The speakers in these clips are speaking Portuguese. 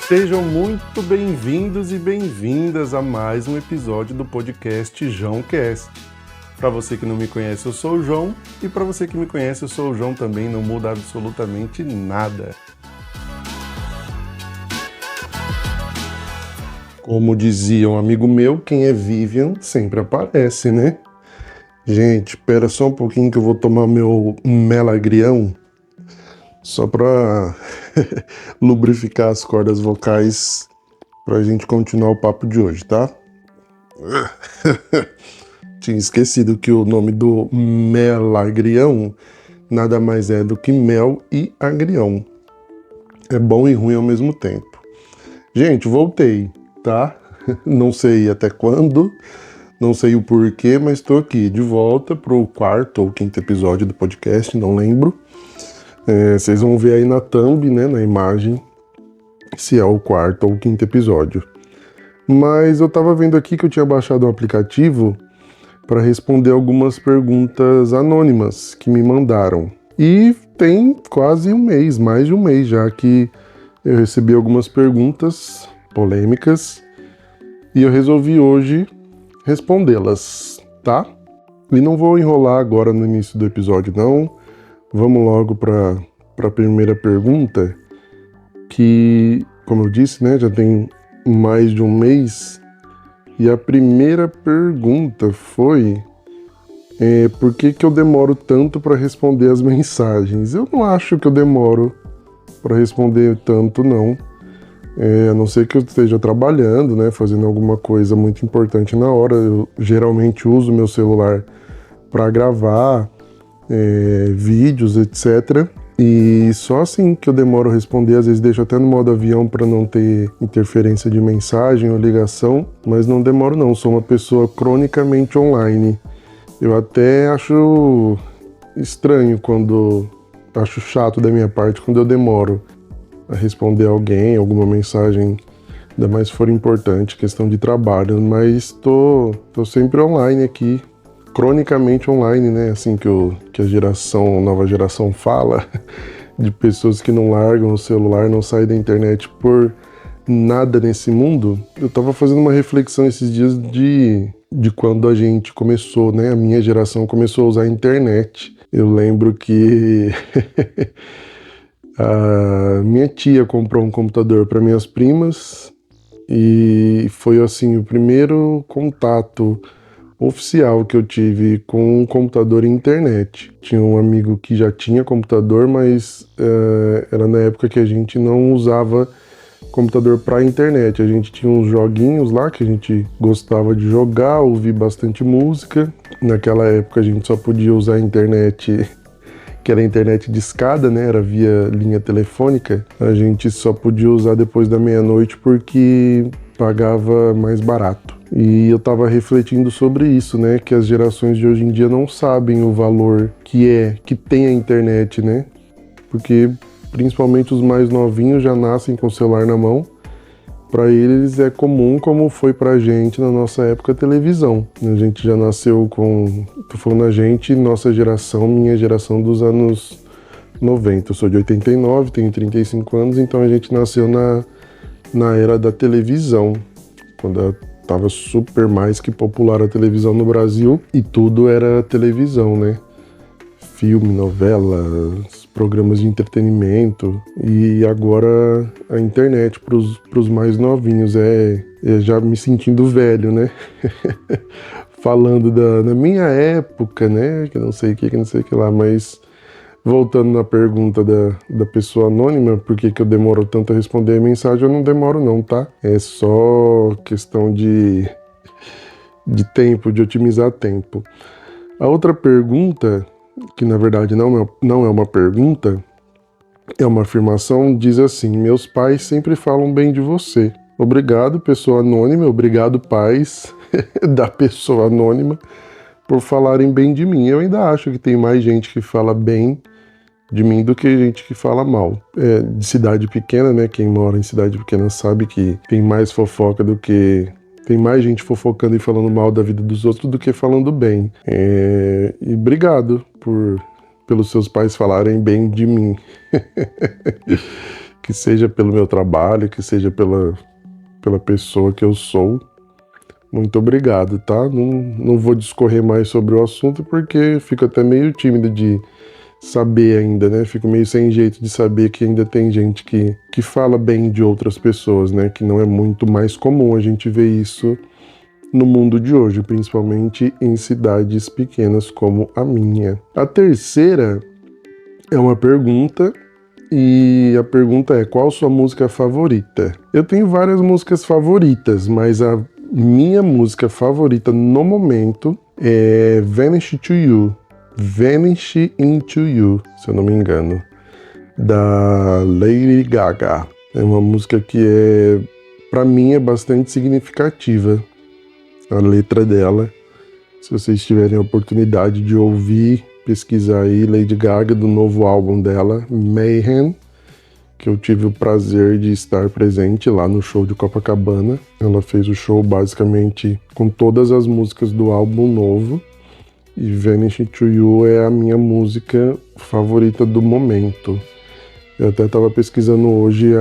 Sejam muito bem-vindos e bem-vindas a mais um episódio do podcast JoãoCast. Para você que não me conhece, eu sou o João, e para você que me conhece, eu sou o João também, não muda absolutamente nada. Como dizia um amigo meu, quem é Vivian sempre aparece, né? Gente, espera só um pouquinho que eu vou tomar meu melagrião, só para lubrificar as cordas vocais pra gente continuar o papo de hoje, tá? Tinha esquecido que o nome do melagrião nada mais é do que mel e agrião. É bom e ruim ao mesmo tempo. Gente, voltei, tá? Não sei até quando, não sei o porquê, mas estou aqui de volta pro quarto ou quinto episódio do podcast, não lembro. Vocês vão ver aí na thumb, né, na imagem, se é o quarto ou o quinto episódio. Mas eu tava vendo aqui que eu tinha baixado um aplicativo para responder algumas perguntas anônimas que me mandaram. E tem quase um mês, mais de um mês já, que eu recebi algumas perguntas polêmicas e eu resolvi hoje respondê-las, tá? E não vou enrolar agora no início do episódio, não. Vamos logo para a primeira pergunta, que, como eu disse, né, já tem mais de um mês. E a primeira pergunta foi: por que eu demoro tanto para responder as mensagens? Eu não acho que eu demoro para responder tanto, não. A não ser que eu esteja trabalhando, né, fazendo alguma coisa muito importante na hora. Eu geralmente uso meu celular para gravar vídeos, etc. E só assim que eu demoro a responder, às vezes deixo até no modo avião para não ter interferência de mensagem ou ligação, mas não demoro não, sou uma pessoa cronicamente online. Eu até acho estranho acho chato da minha parte quando eu demoro a responder alguém, alguma mensagem, ainda mais se for importante, questão de trabalho, mas tô sempre online aqui, cronicamente online, né, assim que a nova geração fala, de pessoas que não largam o celular, não saem da internet por nada nesse mundo. Eu tava fazendo uma reflexão esses dias de quando a gente começou, né, a minha geração começou a usar a internet. Eu lembro que a minha tia comprou um computador para minhas primas e foi assim o primeiro contato oficial que eu tive com um computador e internet. Tinha um amigo que já tinha computador, mas era na época que a gente não usava computador para internet. A gente tinha uns joguinhos lá que a gente gostava de jogar, ouvir bastante música. Naquela época a gente só podia usar a internet, que era a internet de escada, né? Era via linha telefônica. A gente só podia usar depois da meia-noite porque pagava mais barato. E eu tava refletindo sobre isso, né? Que as gerações de hoje em dia não sabem o valor que tem a internet, né? Porque principalmente os mais novinhos já nascem com o celular na mão. Para eles é comum, como foi pra gente na nossa época, a televisão. A gente já nasceu com... Tô falando a gente, nossa geração, minha geração dos anos 90. Eu sou de 89, tenho 35 anos, então a gente nasceu na era da televisão, quando tava super mais que popular a televisão no Brasil e tudo era televisão, né? Filme, novela, programas de entretenimento, e agora a internet pros mais novinhos. Já me sentindo velho, né? Falando da minha época, né? Que não sei o que não sei o que lá, mas voltando na pergunta da pessoa anônima, por que eu demoro tanto a responder a mensagem, eu não demoro não, tá? É só questão de tempo, de otimizar tempo. A outra pergunta, que na verdade não é uma pergunta, é uma afirmação, diz assim: meus pais sempre falam bem de você. Obrigado, pessoa anônima, obrigado, pais da pessoa anônima, por falarem bem de mim. Eu ainda acho que tem mais gente que fala bem de mim do que gente que fala mal. De cidade pequena, né? Quem mora em cidade pequena sabe que tem mais fofoca tem mais gente fofocando e falando mal da vida dos outros do que falando bem. E obrigado pelos seus pais falarem bem de mim. que seja pelo meu trabalho, que seja pela pessoa que eu sou. Muito obrigado, tá? Não vou discorrer mais sobre o assunto porque fico até meio tímido de saber ainda, né? Fico meio sem jeito de saber que ainda tem gente que fala bem de outras pessoas, né? Que não é muito mais comum a gente ver isso no mundo de hoje, principalmente em cidades pequenas como a minha. A terceira é uma pergunta, e a pergunta é: qual sua música favorita? Eu tenho várias músicas favoritas, mas a minha música favorita no momento é Vanish to You, Vanish into You, se eu não me engano, da Lady Gaga. É uma música que para mim é bastante significativa, a letra dela. Se vocês tiverem a oportunidade de ouvir, pesquisar aí Lady Gaga, do novo álbum dela, Mayhem, que eu tive o prazer de estar presente lá no show de Copacabana. Ela fez o show basicamente com todas as músicas do álbum novo, e Vanish to You é a minha música favorita do momento. Eu até estava pesquisando hoje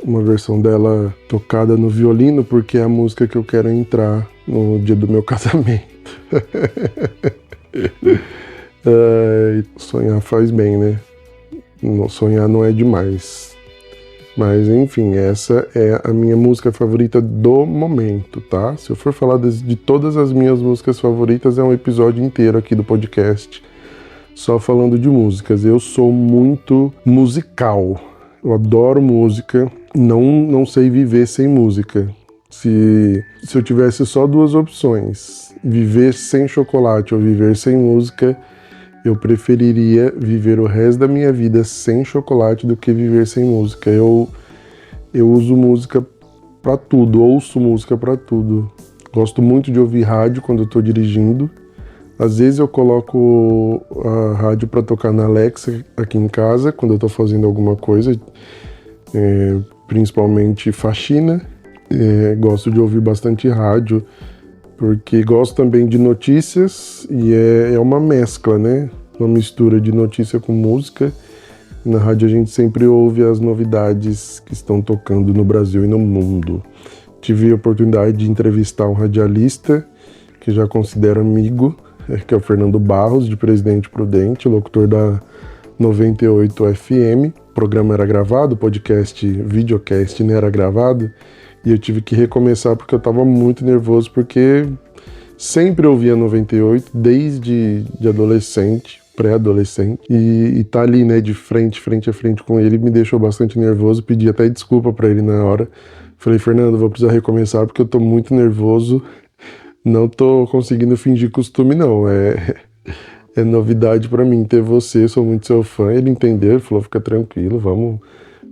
uma versão dela tocada no violino, porque é a música que eu quero entrar no dia do meu casamento. Sonhar faz bem, né? Sonhar não é demais. Mas enfim, essa é a minha música favorita do momento, tá? Se eu for falar de todas as minhas músicas favoritas, é um episódio inteiro aqui do podcast só falando de músicas. Eu sou muito musical. Eu adoro música. Não sei viver sem música. Se eu tivesse só duas opções, viver sem chocolate ou viver sem música, eu preferiria viver o resto da minha vida sem chocolate do que viver sem música. Eu uso música pra tudo, ouço música pra tudo. Gosto muito de ouvir rádio quando eu tô dirigindo. Às vezes eu coloco a rádio pra tocar na Alexa aqui em casa, quando eu tô fazendo alguma coisa, principalmente faxina. Gosto de ouvir bastante rádio, porque gosto também de notícias, e é uma mescla, né? Uma mistura de notícia com música. Na rádio a gente sempre ouve as novidades que estão tocando no Brasil e no mundo. Tive a oportunidade de entrevistar um radialista que já considero amigo, que é o Fernando Barros, de Presidente Prudente, locutor da 98 FM. O programa era gravado, o podcast, videocast, não era gravado, e eu tive que recomeçar porque eu estava muito nervoso, porque sempre ouvia 98, desde adolescente, pré-adolescente, e tá ali, né, de frente a frente com ele, me deixou bastante nervoso. Pedi até desculpa para ele na hora. Falei: Fernando, vou precisar recomeçar porque eu tô muito nervoso, não tô conseguindo fingir costume não, é novidade para mim ter você, sou muito seu fã. Ele entendeu, ele falou: fica tranquilo, vamos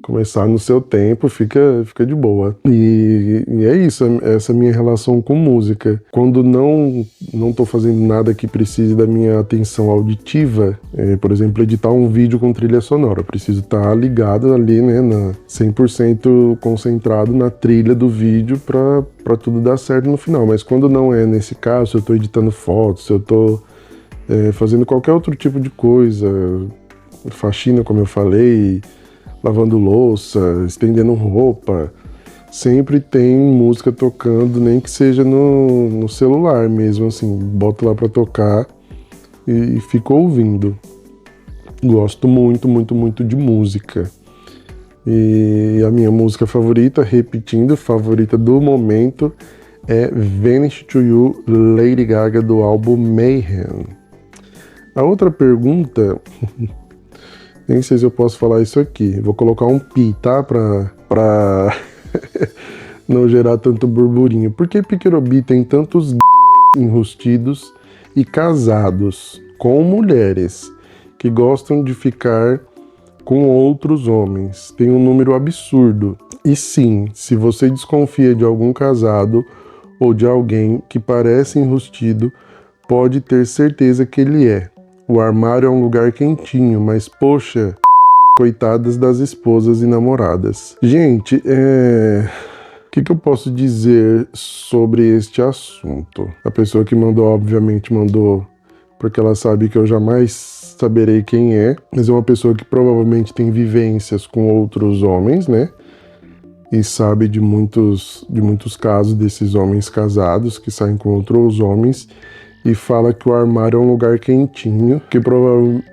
começar no seu tempo, fica de boa. E é isso, essa minha relação com música. Quando não tô fazendo nada que precise da minha atenção auditiva, por exemplo, editar um vídeo com trilha sonora, eu preciso estar ligado ali, né, 100% concentrado na trilha do vídeo para tudo dar certo no final. Mas quando não é nesse caso, se eu tô editando fotos, se eu tô fazendo qualquer outro tipo de coisa, faxina, como eu falei, lavando louça, estendendo roupa, sempre tem música tocando, nem que seja no celular mesmo, assim, boto lá pra tocar e fico ouvindo. Gosto muito, muito, muito de música. E a minha música favorita, repetindo, favorita do momento, é Vanish to You, Lady Gaga, do álbum Mayhem. A outra pergunta... Nem sei se eu posso falar isso aqui. Vou colocar um pi, tá? Pra não gerar tanto burburinho. Por que Piquerobi tem tantos enrustidos e casados com mulheres que gostam de ficar com outros homens? Tem um número absurdo. E sim, se você desconfia de algum casado ou de alguém que parece enrustido, pode ter certeza que ele é. O armário é um lugar quentinho, mas poxa, coitadas das esposas e namoradas. Gente, o que eu posso dizer sobre este assunto? A pessoa que mandou, obviamente, mandou porque ela sabe que eu jamais saberei quem é, mas é uma pessoa que provavelmente tem vivências com outros homens, né? E sabe de muitos casos desses homens casados que saem com outros homens e fala que o armário é um lugar quentinho, que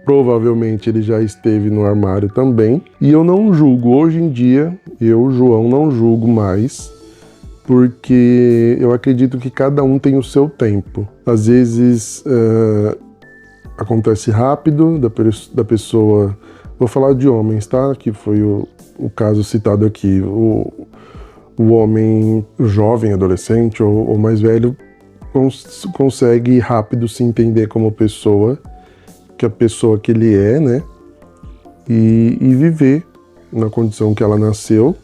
provavelmente ele já esteve no armário também. E eu não julgo, hoje em dia, eu, João, não julgo mais, porque eu acredito que cada um tem o seu tempo. Às vezes acontece rápido da pessoa, vou falar de homens, tá? Que foi o caso citado aqui, o homem jovem, adolescente ou mais velho, consegue rápido se entender como pessoa, que a pessoa que ele é, né? E viver na condição que ela nasceu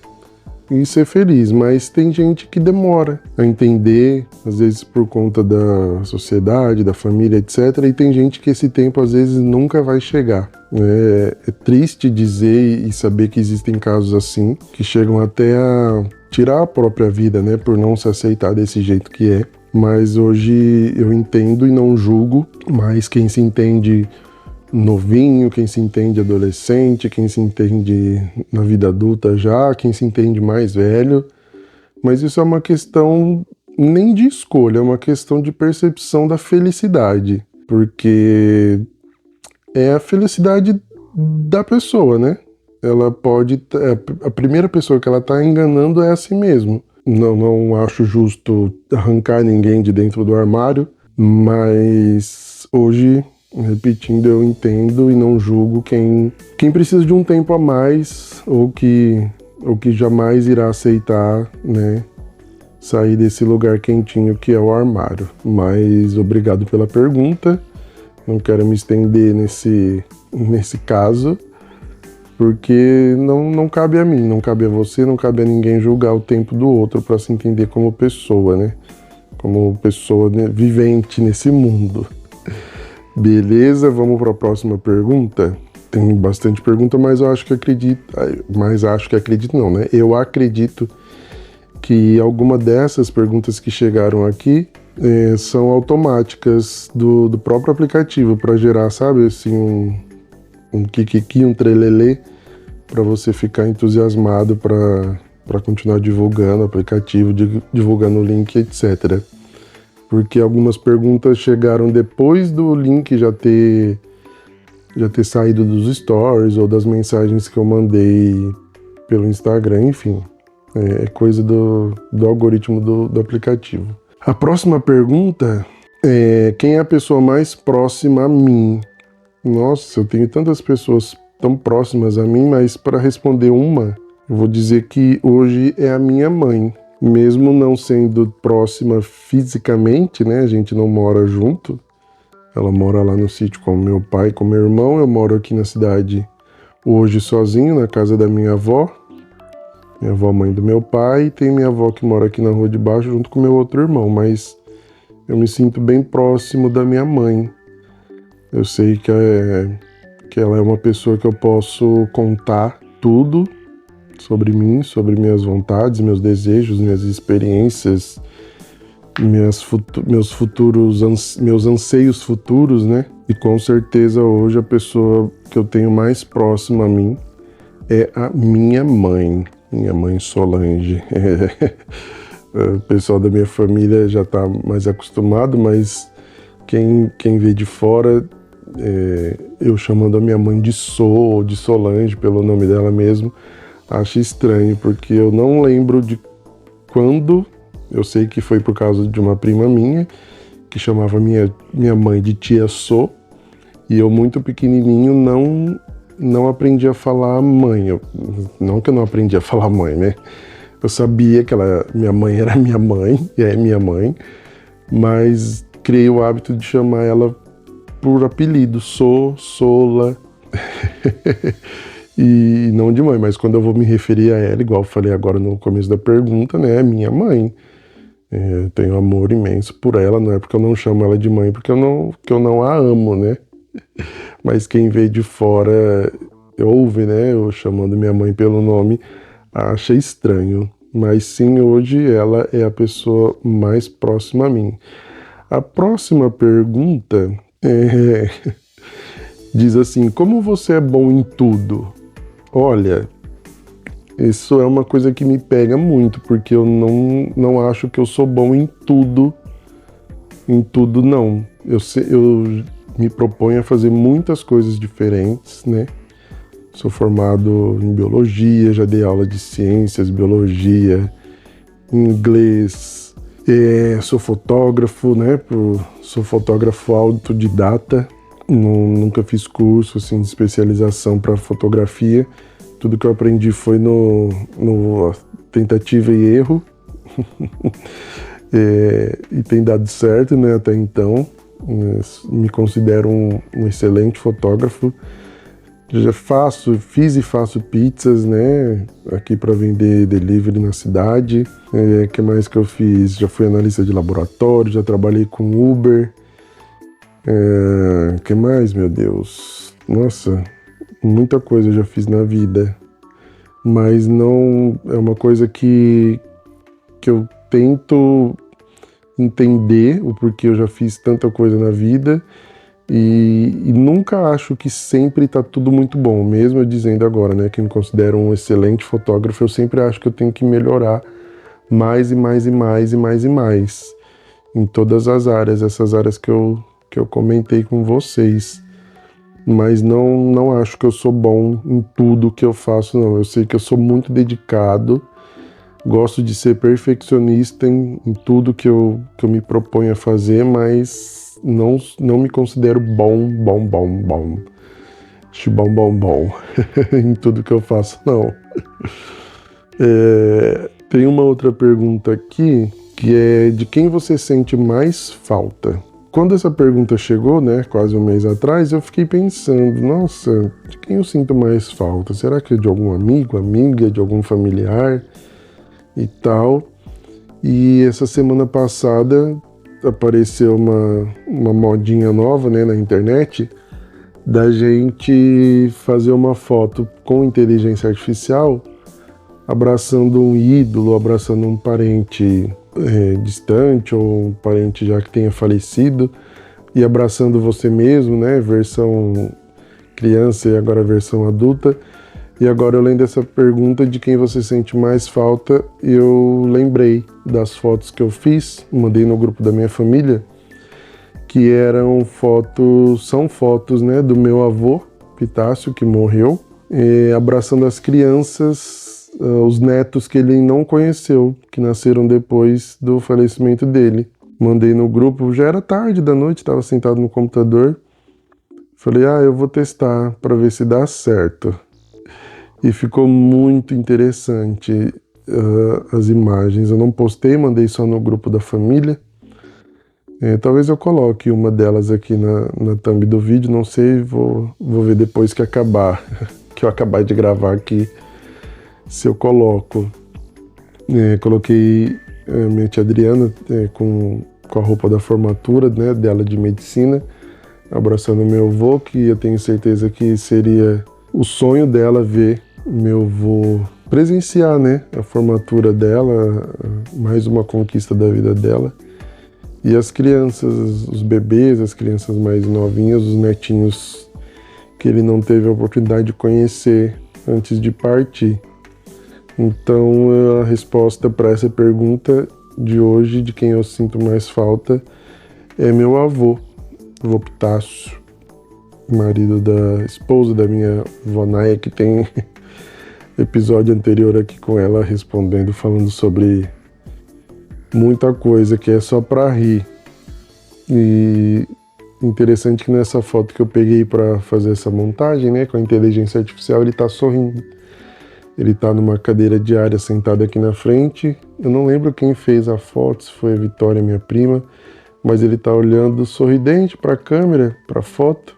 e ser feliz. Mas tem gente que demora a entender, às vezes por conta da sociedade, da família, etc. E tem gente que esse tempo às vezes nunca vai chegar. É triste dizer e saber que existem casos assim, que chegam até a tirar a própria vida, né? Por não se aceitar desse jeito que é. Mas hoje eu entendo e não julgo, mas quem se entende novinho, quem se entende adolescente, quem se entende na vida adulta já, quem se entende mais velho, mas isso é uma questão nem de escolha, é uma questão de percepção da felicidade, porque é a felicidade da pessoa, né? Ela pode, a primeira pessoa que ela está enganando é a si mesmo. Não acho justo arrancar ninguém de dentro do armário, mas hoje, repetindo, eu entendo e não julgo quem precisa de um tempo a mais ou que jamais irá aceitar, né, sair desse lugar quentinho que é o armário. Mas obrigado pela pergunta, não quero me estender nesse caso, porque não cabe a mim, não cabe a você, não cabe a ninguém julgar o tempo do outro para se entender como pessoa, né? Como pessoa, né, vivente nesse mundo. Beleza, vamos para a próxima pergunta. Tem bastante pergunta, mas eu acho que acredito... Mas acho que acredito não, né? Eu acredito que alguma dessas perguntas que chegaram aqui são automáticas do próprio aplicativo para gerar, sabe, assim, um kikiki, um trelelê, para você ficar entusiasmado para continuar divulgando o aplicativo, divulgando o link, etc. Porque algumas perguntas chegaram depois do link já ter saído dos stories ou das mensagens que eu mandei pelo Instagram, enfim. É coisa do algoritmo do aplicativo. A próxima pergunta é: quem é a pessoa mais próxima a mim? Nossa, eu tenho tantas pessoas tão próximas a mim, mas para responder uma, eu vou dizer que hoje é a minha mãe. Mesmo não sendo próxima fisicamente, né? A gente não mora junto. Ela mora lá no sítio com meu pai e com meu irmão. Eu moro aqui na cidade hoje sozinho, na casa da minha avó. Minha avó, mãe do meu pai, e tem minha avó que mora aqui na rua de baixo junto com meu outro irmão. Mas eu me sinto bem próximo da minha mãe. Eu sei que ela é uma pessoa que eu posso contar tudo sobre mim, sobre minhas vontades, meus desejos, minhas experiências, meus anseios futuros, né? E com certeza hoje a pessoa que eu tenho mais próxima a mim é a minha mãe Solange. O pessoal da minha família já está mais acostumado, mas quem vê de fora, eu chamando a minha mãe de ou de Solange, pelo nome dela mesmo, acho estranho, porque eu não lembro de quando. Eu sei que foi por causa de uma prima minha, que chamava minha mãe de tia Sô, e eu muito pequenininho não aprendi a falar mãe. Não que eu não aprendi a falar mãe, né? Eu sabia que minha mãe era minha mãe, e é minha mãe, mas criei o hábito de chamar ela por apelido, Sola, e não de mãe, mas quando eu vou me referir a ela, igual eu falei agora no começo da pergunta, né, é minha mãe. Eu tenho amor imenso por ela, não é porque eu não chamo ela de mãe, porque eu não a amo, né? Mas quem vê de fora, ouve, né, eu chamando minha mãe pelo nome, acha estranho. Mas sim, hoje ela é a pessoa mais próxima a mim. A próxima pergunta Diz assim: como você é bom em tudo? Olha, isso é uma coisa que me pega muito, porque eu não acho que eu sou bom em tudo. Em tudo, não. Eu me proponho a fazer muitas coisas diferentes, né? Sou formado em biologia, já dei aula de ciências, biologia, inglês. Sou fotógrafo, né? Sou fotógrafo autodidata. Nunca fiz curso assim, de especialização para fotografia. Tudo que eu aprendi foi no tentativa e erro. E tem dado certo, né, até então. Me considero um excelente fotógrafo. Já fiz e faço pizzas, né, aqui para vender delivery na cidade. Que mais que eu fiz? Já fui analista de laboratório, já trabalhei com Uber. Que mais, meu Deus? Nossa, muita coisa eu já fiz na vida. Mas não é uma coisa que eu tento entender o porquê eu já fiz tanta coisa na vida e nunca acho que sempre está tudo muito bom, mesmo eu dizendo agora, né, que me considero um excelente fotógrafo, eu sempre acho que eu tenho que melhorar mais e mais e mais e mais e mais em todas as áreas, essas áreas que eu comentei com vocês. Mas não acho que eu sou bom em tudo que eu faço, não. Eu sei que eu sou muito dedicado, gosto de ser perfeccionista em tudo que eu me proponho a fazer, mas não me considero bom em tudo que eu faço, não. Tem uma outra pergunta aqui, que é: de quem você sente mais falta? Quando essa pergunta chegou, né, quase um mês atrás, eu fiquei pensando, nossa, de quem eu sinto mais falta? Será que é de algum amigo, amiga, de algum familiar e tal? E essa semana passada apareceu uma modinha nova, né, na internet, da gente fazer uma foto com inteligência artificial, abraçando um ídolo, abraçando um parente distante ou um parente já que tenha falecido, e abraçando você mesmo, né? Versão criança e agora versão adulta. E agora, eu lendo essa pergunta de quem você sente mais falta, eu lembrei das fotos que eu fiz, mandei no grupo da minha família, que são fotos, né, do meu avô, Pitácio, que morreu, abraçando as crianças, os netos que ele não conheceu, que nasceram depois do falecimento dele. Mandei no grupo, já era tarde da noite, estava sentado no computador. Falei, eu vou testar para ver se dá certo. E ficou muito interessante as imagens. Eu não postei, mandei só no grupo da família. Talvez eu coloque uma delas aqui na thumb do vídeo, não sei, vou ver depois que acabar, que eu acabar de gravar aqui, se eu coloco. Coloquei minha tia Adriana com a roupa da formatura, né, dela de medicina, abraçando meu avô, que eu tenho certeza que seria o sonho dela ver meu avô presenciar, né, a formatura dela, mais uma conquista da vida dela. E as crianças, os bebês, as crianças mais novinhas, os netinhos que ele não teve a oportunidade de conhecer antes de partir. Então, a resposta para essa pergunta de hoje, de quem eu sinto mais falta, é meu avô, vô Pitácio, marido da esposa da minha vó Naia, que tem episódio anterior aqui com ela respondendo, falando sobre muita coisa que é só para rir. E interessante que nessa foto que eu peguei para fazer essa montagem, né, com a inteligência artificial, ele tá sorrindo. Ele tá numa cadeira de área sentado aqui na frente. Eu não lembro quem fez a foto, se foi a Vitória, minha prima, mas ele tá olhando sorridente para a câmera, para a foto.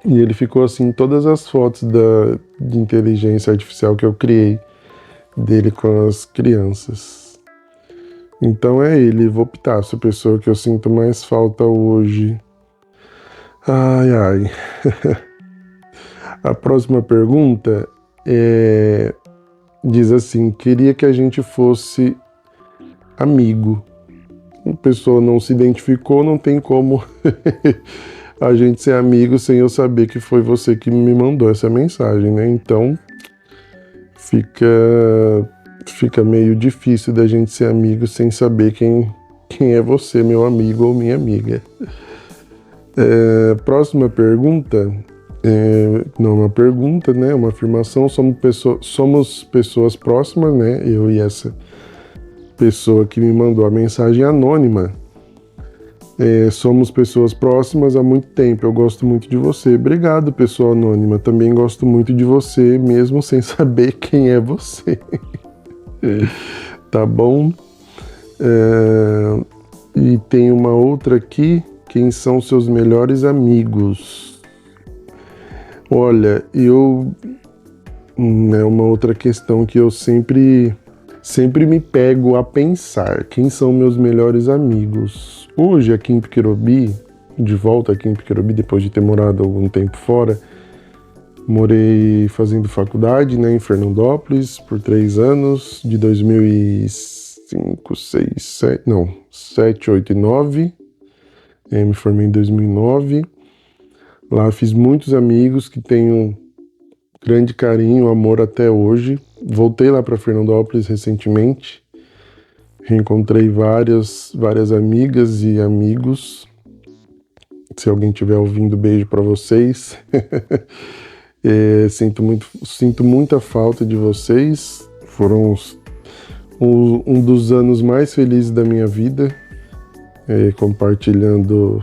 E ele ficou assim em todas as fotos de inteligência artificial que eu criei dele com as crianças. Então é ele, vô Pitácio, a pessoa que eu sinto mais falta hoje. Ai, ai. A próxima pergunta diz assim: queria que a gente fosse amigo. A pessoa não se identificou, não tem como a gente ser amigo sem eu saber que foi você que me mandou essa mensagem, né? Então fica meio difícil da gente ser amigo sem saber quem é você, meu amigo ou minha amiga. Próxima pergunta, não é uma pergunta, né? É uma afirmação. Somos pessoas próximas, né? Eu e essa pessoa que me mandou a mensagem anônima. Somos pessoas próximas há muito tempo. Eu gosto muito de você. Obrigado, pessoa anônima. Também gosto muito de você, mesmo sem saber quem é você. Tá bom? E tem uma outra aqui. Quem são seus melhores amigos? Olha, é uma outra questão que eu sempre me pego a pensar. Quem são meus melhores amigos? Hoje, aqui em Piquerobi, de volta aqui em Piquerobi, depois de ter morado algum tempo fora, morei fazendo faculdade, né, em Fernandópolis por 3 anos, de 2005, 6, 7, não, 7, 8 e 9. Me formei em 2009. Lá fiz muitos amigos que tenho grande carinho, amor até hoje. Voltei lá para Fernandópolis recentemente. Reencontrei várias amigas e amigos. Se alguém estiver ouvindo, beijo para vocês. Sinto muita falta de vocês. Foram um dos anos mais felizes da minha vida. Compartilhando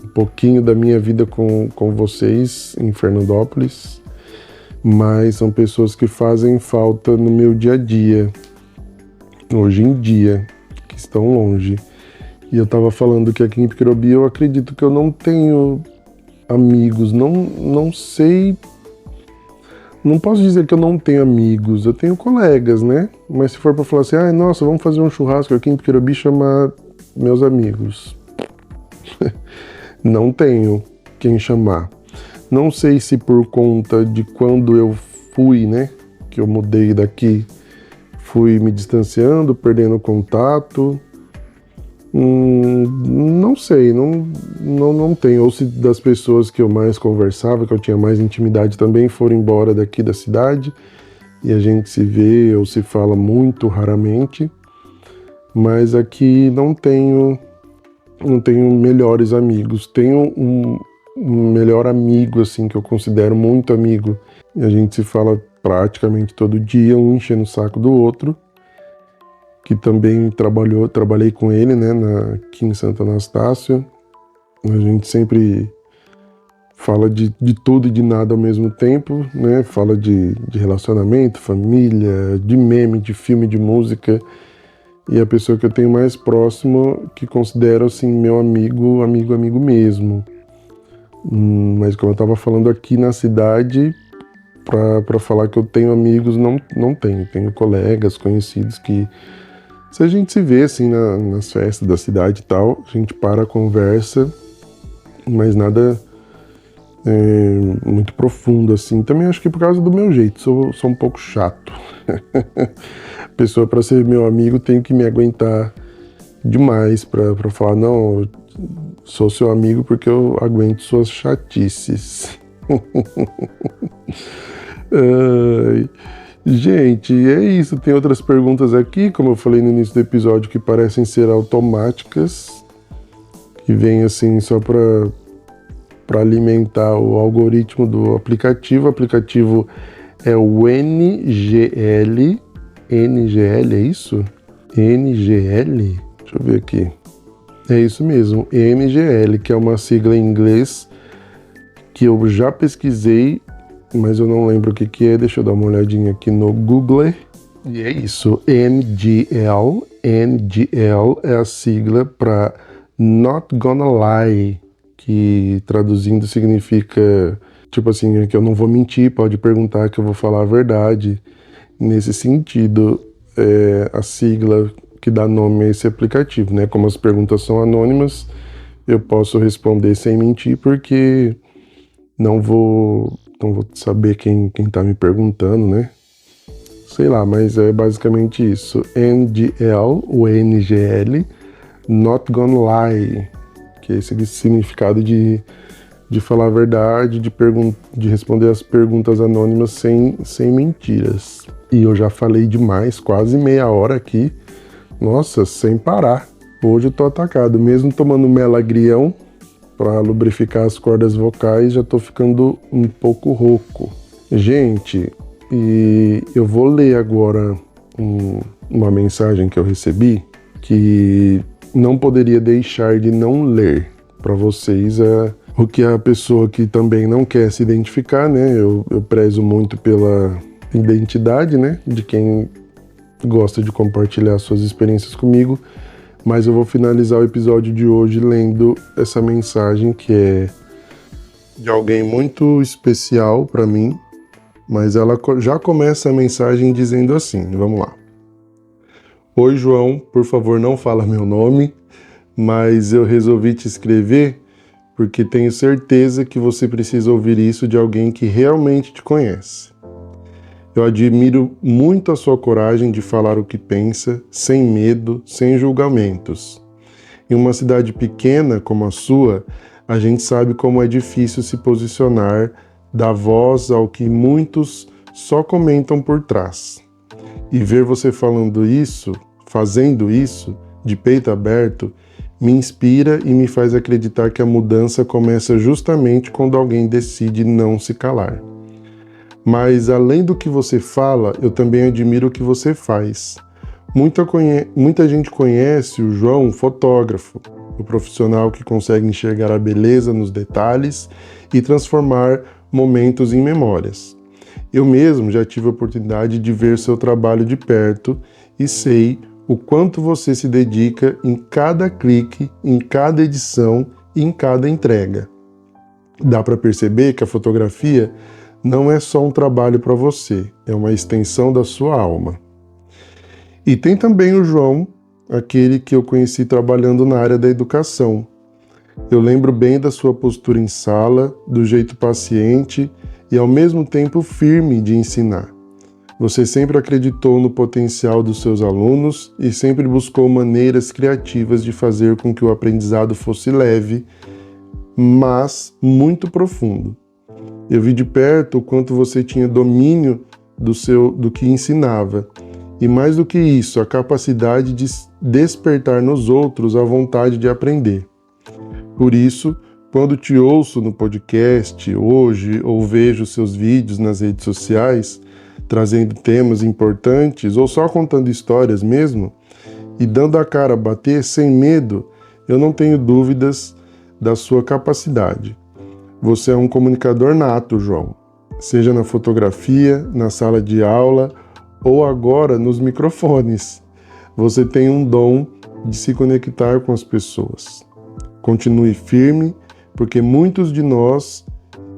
um pouquinho da minha vida com vocês em Fernandópolis, mas são pessoas que fazem falta no meu dia a dia, hoje em dia, que estão longe. E eu estava falando que aqui em Piquerobi eu acredito que eu não tenho amigos, não sei, não posso dizer que eu não tenho amigos, eu tenho colegas, né? Mas se for para falar assim, nossa, vamos fazer um churrasco aqui em Piquerobi, chamar meus amigos. Não tenho quem chamar. Não sei se por conta de quando eu fui, né, que eu mudei daqui, fui me distanciando, perdendo contato. Não sei, não tenho. Ou se das pessoas que eu mais conversava, que eu tinha mais intimidade também, foram embora daqui da cidade e a gente se vê ou se fala muito raramente. Mas aqui não tenho melhores amigos. Tenho um melhor amigo, assim, que eu considero muito amigo. E a gente se fala praticamente todo dia, um enchendo o saco do outro. Que também trabalhei com ele, né, aqui em Santo Anastácio. A gente sempre fala de tudo e de nada ao mesmo tempo, né? Fala de relacionamento, família, de meme, de filme, de música. E a pessoa que eu tenho mais próximo, que considero assim meu amigo mesmo. Mas como eu estava falando aqui na cidade, para falar que eu tenho amigos, não tenho. Tenho colegas, conhecidos que, se a gente se vê assim nas festas da cidade e tal, a gente para, conversa, mas nada muito profundo assim. Também acho que por causa do meu jeito, sou um pouco chato. Pessoa, para ser meu amigo, tem que me aguentar demais para falar, não, eu sou seu amigo porque eu aguento suas chatices. Gente, é isso. Tem outras perguntas aqui, como eu falei no início do episódio, que parecem ser automáticas, que vêm assim só para alimentar o algoritmo do aplicativo. O aplicativo é o NGL. NGL, é isso? NGL? Deixa eu ver aqui. É isso mesmo, NGL, que é uma sigla em inglês que eu já pesquisei, mas eu não lembro o que é. Deixa eu dar uma olhadinha aqui no Google. E é isso, NGL. NGL é a sigla para Not Gonna Lie, que traduzindo significa, tipo assim, é que eu não vou mentir, pode perguntar que eu vou falar a verdade. Nesse sentido, a sigla que dá nome a esse aplicativo, né? Como as perguntas são anônimas, eu posso responder sem mentir, porque não vou saber quem tá me perguntando, né? Sei lá, mas é basicamente isso. NGL, o NGL, Not Gonna Lie, que é esse significado de de falar a verdade, de responder as perguntas anônimas sem mentiras. E eu já falei demais, quase meia hora aqui, nossa, sem parar. Hoje eu tô atacado, mesmo tomando melagrião para lubrificar as cordas vocais, já tô ficando um pouco rouco. Gente, e eu vou ler agora uma mensagem que eu recebi que não poderia deixar de não ler para vocês. O que a pessoa que também não quer se identificar, né? Eu prezo muito pela identidade, né? De quem gosta de compartilhar suas experiências comigo. Mas eu vou finalizar o episódio de hoje lendo essa mensagem que é de alguém muito especial para mim. Mas ela já começa a mensagem dizendo assim, vamos lá. Oi, João, por favor, não fala meu nome, mas eu resolvi te escrever porque tenho certeza que você precisa ouvir isso de alguém que realmente te conhece. Eu admiro muito a sua coragem de falar o que pensa, sem medo, sem julgamentos. Em uma cidade pequena como a sua, a gente sabe como é difícil se posicionar, dar voz ao que muitos só comentam por trás. E ver você fazendo isso, de peito aberto, me inspira e me faz acreditar que a mudança começa justamente quando alguém decide não se calar. Mas além do que você fala, eu também admiro o que você faz. Muita gente conhece o João, fotógrafo, o profissional que consegue enxergar a beleza nos detalhes e transformar momentos em memórias. Eu mesmo já tive a oportunidade de ver seu trabalho de perto e sei o quanto você se dedica em cada clique, em cada edição e em cada entrega. Dá para perceber que a fotografia não é só um trabalho para você, é uma extensão da sua alma. E tem também o João, aquele que eu conheci trabalhando na área da educação. Eu lembro bem da sua postura em sala, do jeito paciente e ao mesmo tempo firme de ensinar. Você sempre acreditou no potencial dos seus alunos e sempre buscou maneiras criativas de fazer com que o aprendizado fosse leve, mas muito profundo. Eu vi de perto o quanto você tinha domínio do que ensinava. E mais do que isso, a capacidade de despertar nos outros a vontade de aprender. Por isso, quando te ouço no podcast hoje ou vejo seus vídeos nas redes sociais, trazendo temas importantes ou só contando histórias mesmo, e dando a cara a bater sem medo, eu não tenho dúvidas da sua capacidade. Você é um comunicador nato, João. Seja na fotografia, na sala de aula ou agora nos microfones. Você tem um dom de se conectar com as pessoas. Continue firme, porque muitos de nós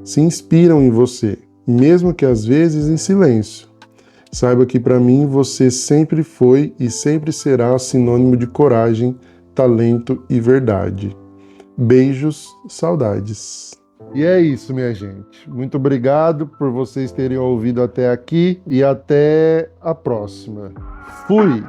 se inspiram em você, mesmo que às vezes em silêncio. Saiba que para mim você sempre foi e sempre será sinônimo de coragem, talento e verdade. Beijos, saudades. E é isso, minha gente. Muito obrigado por vocês terem ouvido até aqui e até a próxima. Fui!